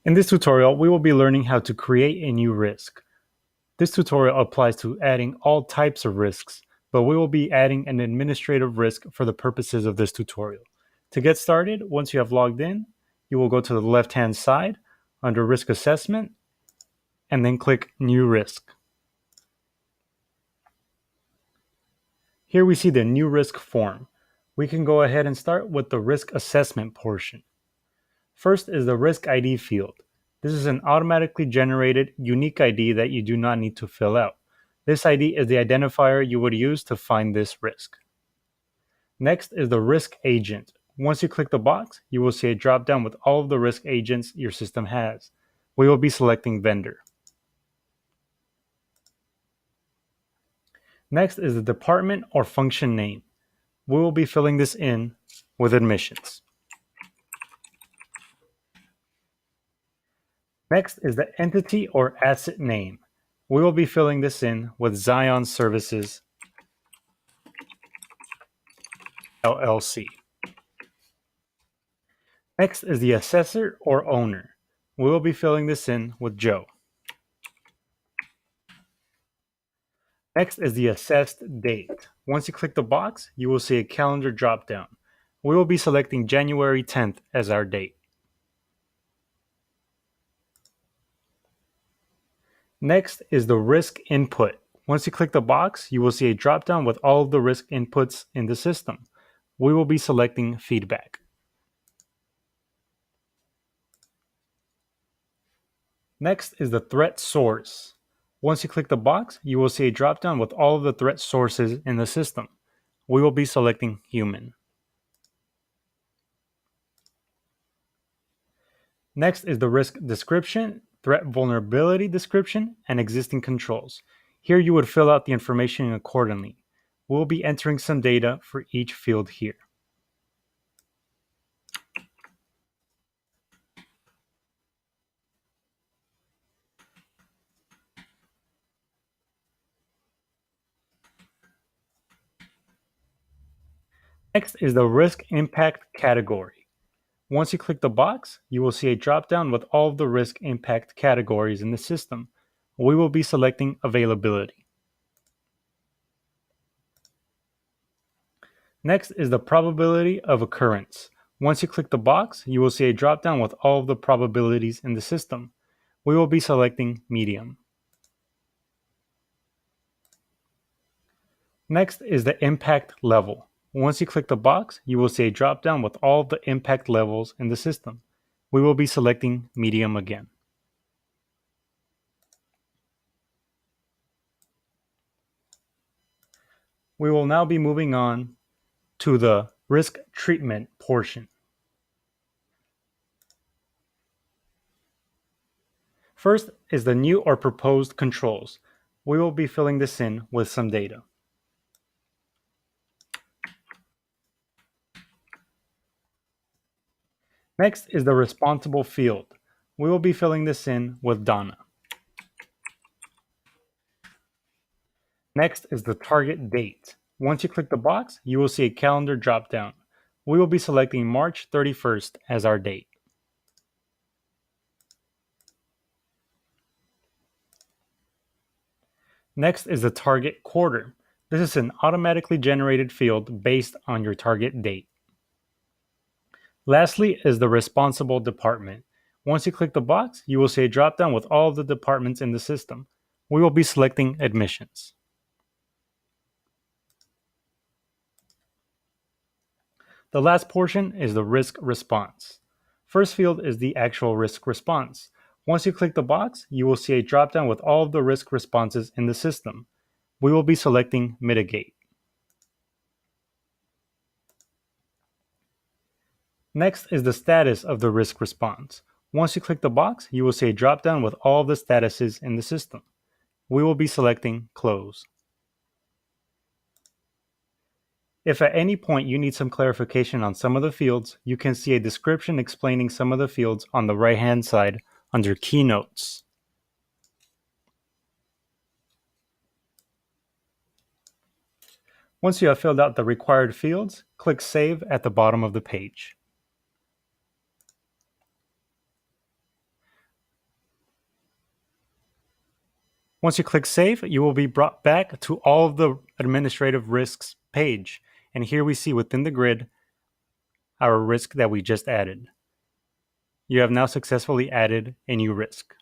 In this tutorial, we will be learning how to create a new risk. This tutorial applies to adding all types of risks, but we will be adding an administrative risk for the purposes of this tutorial. To get started, once you have logged in, you will go to the left-hand side under Risk Assessment, and then click New Risk. Here we see the New Risk form. We can go ahead and start with the Risk Assessment portion. First is the Risk ID field. This is an automatically generated unique ID that you do not need to fill out. This ID is the identifier you would use to find this risk. Next is the risk agent. Once you click the box, you will see a drop-down with all of the risk agents your system has. We will be selecting vendor. Next is the department or function name. We will be filling this in with admissions. Next is the entity or asset name. We will be filling this in with Zion Services LLC. Next is the assessor or owner. We will be filling this in with Joe. Next is the assessed date. Once you click the box, you will see a calendar drop-down. We will be selecting January 10th as our date. Next is the risk input. Once you click the box, you will see a drop-down with all of the risk inputs in the system. We will be selecting feedback. Next is the threat source. Once you click the box, you will see a drop-down with all of the threat sources in the system. We will be selecting human. Next is the risk description, threat vulnerability description, and existing controls. Here you would fill out the information accordingly. We'll be entering some data for each field here. Next is the risk impact category. Once you click the box, you will see a drop-down with all of the risk impact categories in the system. We will be selecting availability. Next is the probability of occurrence. Once you click the box, you will see a drop-down with all of the probabilities in the system. We will be selecting medium. Next is the impact level. Once you click the box, you will see a drop-down with all of the impact levels in the system. We will be selecting medium again. We will now be moving on to the risk treatment portion. First is the new or proposed controls. We will be filling this in with some data. Next is the responsible field. We will be filling this in with Donna. Next is the target date. Once you click the box, you will see a calendar drop-down. We will be selecting March 31st as our date. Next is the target quarter. This is an automatically generated field based on your target date. Lastly is the responsible department. Once you click the box, you will see a drop-down with all of the departments in the system. We will be selecting admissions. The last portion is the risk response. First field is the actual risk response. Once you click the box, you will see a drop-down with all of the risk responses in the system. We will be selecting mitigate. Next is the status of the risk response. Once you click the box, you will see a drop-down with all of the statuses in the system. We will be selecting close. If at any point you need some clarification on some of the fields, you can see a description explaining some of the fields on the right-hand side under Keynotes. Once you have filled out the required fields, click Save at the bottom of the page. Once you click Save, you will be brought back to all of the administrative risks page. And here we see within the grid our risk that we just added. You have now successfully added a new risk.